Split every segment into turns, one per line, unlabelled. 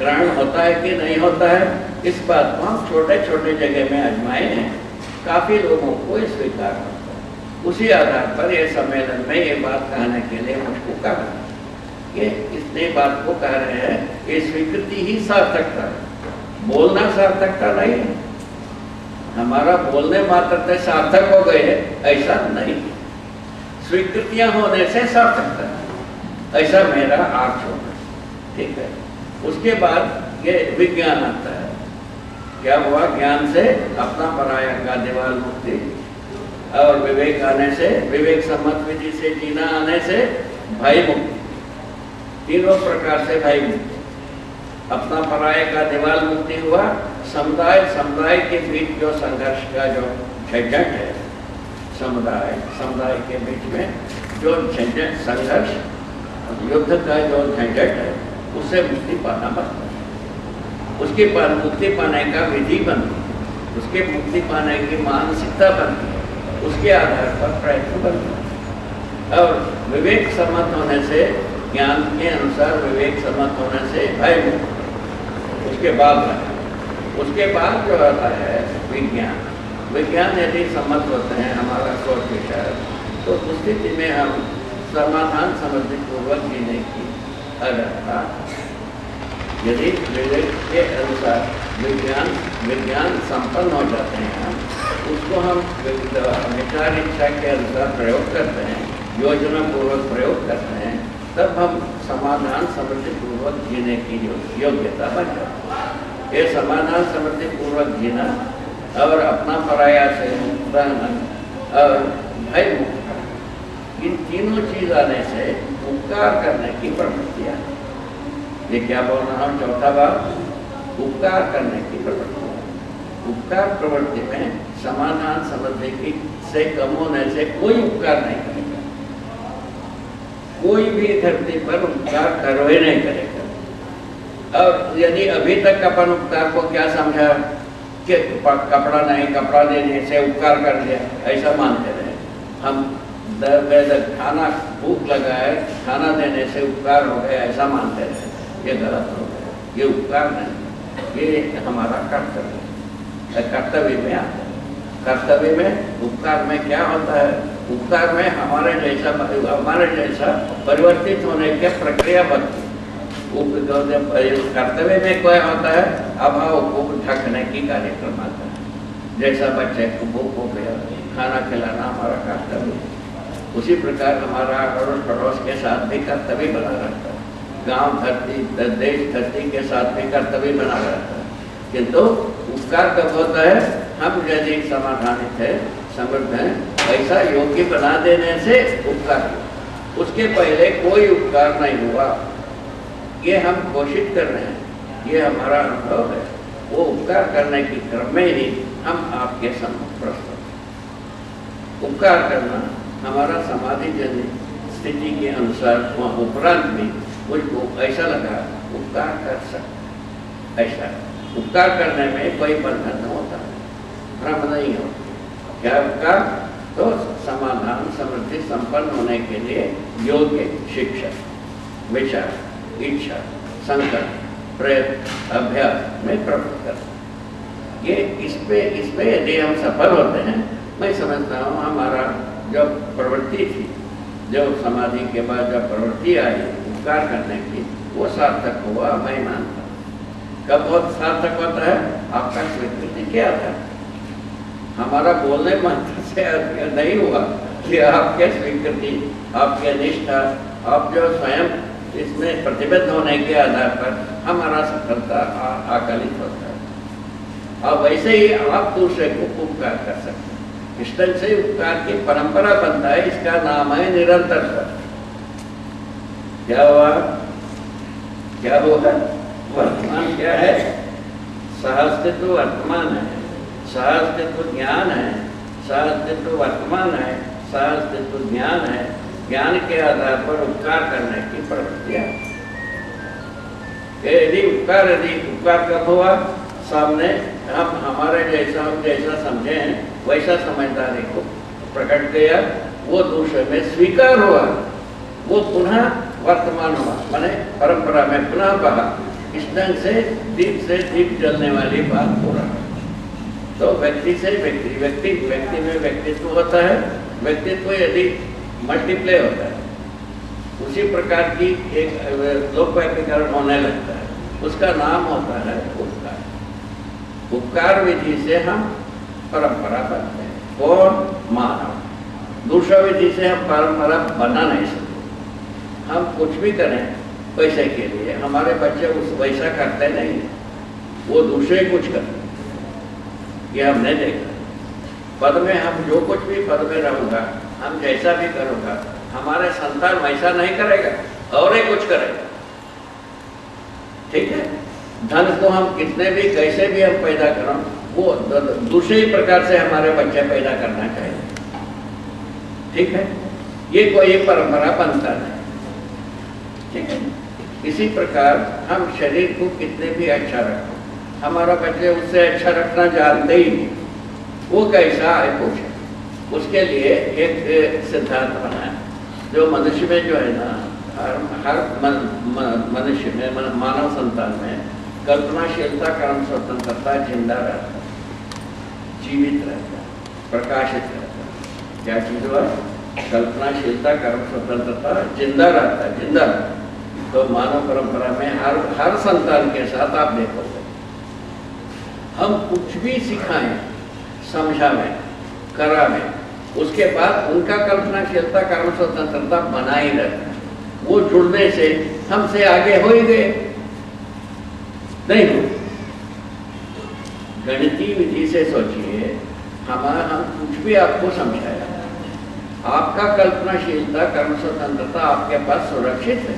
ग्रहण होता है कि नहीं होता है, इस बात को हम छोटे छोटे जगह में आजमाए हैं, काफ़ी लोगों को ये स्वीकार होता है। उसी आधार पर ये सम्मेलन में ये बात कहने के लिए मुझको कहा कि इतने बात को कह रहे हैं, ये स्वीकृति ही सार्थकता है, बोलना सार्थकता नहीं है। हमारा बोलने मात्र से सार्थक हो गए है ऐसा नहीं, स्वीकृतियां होने से सार्थकता है, ऐसा मेरा अर्थ होगा। ठीक है, उसके बाद ये विज्ञान आता है। क्या हुआ? ज्ञान से अपना पराया का दीवार मुक्ति, और विवेक आने से, विवेक सम्मत विधि से जीना आने से भय मुक्ति, तीनों प्रकार से भय मुक्ति। अपना पराये का दीवार मुक्ति हुआ, समुदाय के बीच जो संघर्ष का जो झंझट है, समुदाय के बीच में जो झंझट, संघर्ष, युद्ध का जो झंझट है, उससे मुक्ति पाना बनता है। उसके बाद मुक्ति पाने का विधि बनती है, उसके मुक्ति पाने की मानसिकता बनती है, उसके आधार पर प्रयत्न बनता है। और विवेक सम्मत होने से, ज्ञान के अनुसार विवेक सम्मत होने से भय मुक्ति। उसके बाद जो आता है विज्ञान यदि सम्मत होते हैं, हमारा सोच विचार, तो उस स्थिति में हम समाधान समझपूर्वक जीने की अर्थता, यदि विवेक के अनुसार विज्ञान संपन्न हो जाते हैं, उसको हम विचार इच्छा के अनुसार प्रयोग करते हैं, योजना पूर्वक प्रयोग करते हैं, तब हम समाधान समृद्धि पूर्वक जीने की योग्यता बन जाती है। ये समाधान समृद्धि पूर्वक जीना और अपना पराया से रहना और भय मुक्त, इन तीनों चीज आने से उपकार करने की प्रवृत्ति आती है। ये क्या बोल रहा हूँ? चौथा बात, उपकार करने की प्रवृत्ति। उपकार प्रवृत्ति में समाधान समृद्धि की से कम होने से कोई उपकार नहीं करेगा, कोई भी धरती पर उपकार करवे नहीं करेगा। और यदि अभी तक अपन उपकार को क्या समझा कि कपड़ा नहीं, कपड़ा देने से उपकार कर दिया, ऐसा मानते रहे हम। खाना, भूख लगा है, खाना देने से उपकार हो गया, ऐसा मानते रहे, ये गलत हो गया, ये उपकार नहीं, ये हमारा कर्तव्य है। कर्तव्य में आता है, कर्तव्य में उपकार में क्या होता है? उपकार में हमारे जैसा परिवर्तित होने की प्रक्रिया बनती है। कर्तव्य में क्या होता है? अभाव को ढकने की कार्यक्रम आता है। जैसा बच्चे को भूख हो गया, खाना खिलाना हमारा कर्तव्य है, उसी प्रकार हमारा अड़ोस पड़ोस के साथ भी कर्तव्य बना रहता है, गांव धरती, देश धरती के साथ भी कर्तव्य बना रहता है। किंतु उपकार कब होता है? हम यदि समाधानित है, समृद्ध है, ऐसा योग्य बना देने से उपकार हुआ। उसके पहले कोई उपकार नहीं हुआ, ये हम घोषित कर रहे हैं, ये हमारा अनुभव है। वो उपकार करने की क्रम में ही हम आपके सम्मुख प्रस्तुत। उपकार करना हमारा समाधि जनित स्थिति के अनुसार उपरांत भी मुझको ऐसा लगा उपकार कर सकते, ऐसा उपकार करने में कोई बंधन न होता, भ्रम नहीं होता। क्या उपकार? तो समाधान समृद्धि संपन्न होने के लिए योग्य शिक्षा, विचार, इच्छा, संकल्प, प्रयत्न, अभ्यास में प्रवृत्त कर। ये इसमें यदि हम सफल होते हैं, मैं समझता हूँ हमारा जो प्रवृत्ति थी, जो समाधि के बाद जब प्रवृत्ति आई उपकार करने की, वो सार्थक हुआ, मैं मानता हूँ। कब बहुत सार्थक होता है? आपका स्वीकृति क्या था? हमारा बोलने मात्र से नहीं हुआ कि आपके स्वीकृति, आपकी निष्ठा, आप जो स्वयं इसमें प्रतिबद्ध होने के आधार पर हमारा सफलता आकलित होता है। और वैसे ही आप दूसरे को उपकार कर सकते हैं। इस तरह से उपकार की परंपरा बनता है, इसका नाम है निरंतरता। क्या हुआ? क्या होगा? वर्तमान क्या है? सहअस्तित्व वर्तमान है, सहअस्तित्व ज्ञान है, सहअस्तित्व वर्तमान है, सहअस्तित्व ज्ञान है। ज्ञान के आधार पर उपकार करने की प्रवृत्तियां। यदि उपकार कब हुआ? सामने हम हमारे जैसा समझे हैं वैसा समझदारी को प्रकट किया, वो दूसरे में स्वीकार हुआ, वो पुनः वर्तमान हुआ, माने परंपरा में पुनः बहा। इस ढंग से दीप जलने वाली बात हो रहा है। तो व्यक्ति से व्यक्ति में व्यक्तित्व होता है। व्यक्तित्व यदि मल्टीप्लाई होता है, उसी प्रकार की एक लोकव्यापीकरण होने लगता है, उसका नाम होता है उपकार। उपकार विधि से हम परंपरा बनते हैं। कौन? मानव। दूसरा विधि से हम परंपरा बना नहीं सकते। हम कुछ भी करें पैसे के लिए, हमारे बच्चे उस वैसा करते नहीं, वो दूसरे कुछ करते। ये हमने देखा। पद में हम जो कुछ भी पद में रहूंगा, हम जैसा भी करूंगा, हमारे संतान वैसा नहीं करेगा और ही कुछ करेगा। ठीक है? धन को हम कितने भी कैसे भी हम पैदा करें, वो दूसरे ही प्रकार से हमारे बच्चे पैदा करना चाहिए। ठीक है? ये कोई परंपरा बनता नहीं। ठीक है? इसी प्रकार हम शरीर को कितने भी अच्छा रखें, हमारा बच्चे उससे अच्छा रखना जानते ही नहीं। वो कैसा है पूछे, उसके लिए एक सिद्धांत बनाया जो मनुष्य में जो है ना, हर मनुष्य में, मानव संतान में कल्पनाशीलता, कर्म स्वतंत्रता जिंदा रहता है, जीवित रहता है, प्रकाशित रहता है। क्या चीज हुआ? कल्पनाशीलता, कर्म स्वतंत्रता जिंदा रहता है, जिंदा। तो मानव परंपरा में हर संतान के साथ आप देखोगे, हम कुछ भी सिखाएं, समझावें, करावें, उसके बाद उनका कल्पनाशीलता, कर्म स्वतंत्रता बना ही रहता है। वो जुड़ने से हमसे आगे हो ही गए, नहीं हो। गणितीय विधि से सोचिए, हम कुछ भी आपको समझाया, आपका कल्पनाशीलता, कर्म स्वतंत्रता आपके पास सुरक्षित है,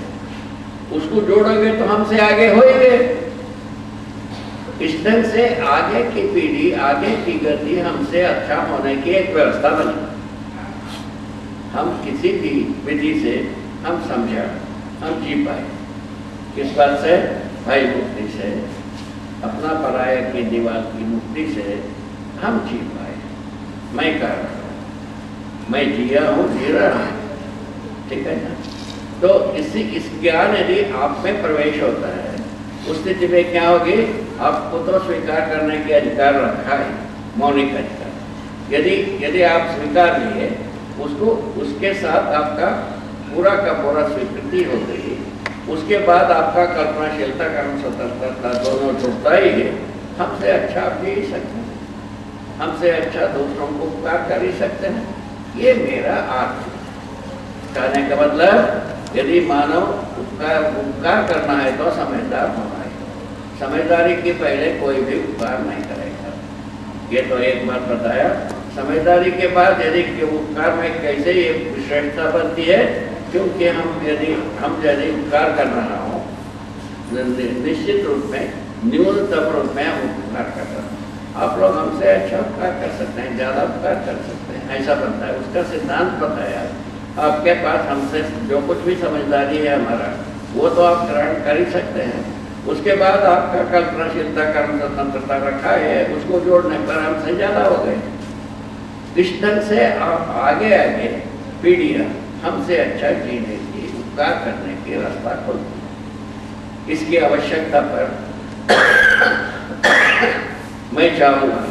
उसको जोड़ोगे तो हमसे आगे हो ही गए। इस ढंग से आगे की पीढ़ी, आगे की गति हमसे अच्छा होने की एक व्यवस्था बनी। हम किसी भी विधि से हम समझा, हम जी पाए। किस बात से? भाई मुक्ति से, अपना पराया की दीवार की मुक्ति से हम जी पाए। मैं कर रहा हूँ, मैं जिया हूँ, जी रहा हूँ। ठीक है ना? तो इस ज्ञान यदि आप में प्रवेश होता है, उस स्थिति में क्या होगी? आपको तो स्वीकार करने के अधिकार रखा है, मौलिक अधिकार। यदि आप स्वीकार लिए उसको, उसके साथ आपका पूरा का पूरा स्वीकृति हो गई, उसके बाद आपका कल्पनाशीलता, कर्म स्वतंत्रता दोनों जुड़ता ही है। हमसे अच्छा आप जी ही सकते हैं, हमसे अच्छा दूसरों को उपकार कर ही सकते हैं। ये मेरा अर्थ कहने का मतलब, यदि मानव उपकार करना है तो समझदार होना है। समझदारी के पहले कोई भी उपकार नहीं करेगा। ये तो एक बार बताया। समझदारी के बाद यदि उपकार में कैसे ये विशेषता बनती है, क्योंकि यदि उपकार कर रहा हूँ, निश्चित रूप में, न्यूनतम रूप में हम उपकार कर रहे हैं। आप लोग हमसे अच्छा उपकार कर सकते हैं, ज़्यादा उपकार कर सकते हैं, ऐसा बनता है। उसका सिद्धांत बताया। आपके पास हमसे जो कुछ भी समझदारी है हमारा, वो तो आप ग्रहण कर ही सकते हैं। उसके बाद आपका कल्पनाशीलता, कर्म स्वतंत्रता रखा है, उसको जोड़ने पर हमसे ज़्यादा हो गए। इस ढंग से आप आगे पीढ़ियाँ हमसे अच्छा जीने की, उपकार करने की रास्ता खोलती है। इसकी आवश्यकता पर मैं चाहूँगा,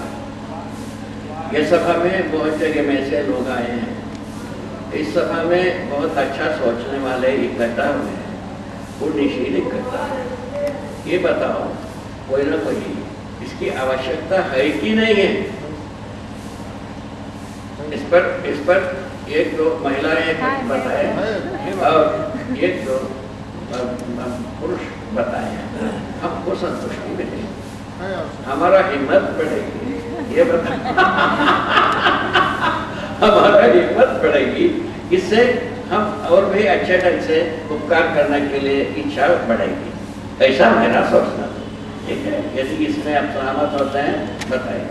ये सभा में बहुत जगह में से लोग आए हैं, इस सभा में बहुत अच्छा सोचने वाले इकट्ठा हुए हैं, पुण्यशील इकट्ठा है। ये बताओ, कोई ना कोई इसकी आवश्यकता है कि नहीं है? इस पर एक दो महिलाएं बताए और एक दो पुरुष बताए, हमको संतुष्टि मिलेगी, हमारा हिम्मत बढ़ेगी। ये बता हमारा हिम्मत बढ़ेगी, इससे हम और भी अच्छे ढंग से उपकार करने के लिए इच्छा बढ़ेगी। ऐसा मेरा सोचना। ठीक है? यदि इसमें आप सहमत होते हैं बताइए।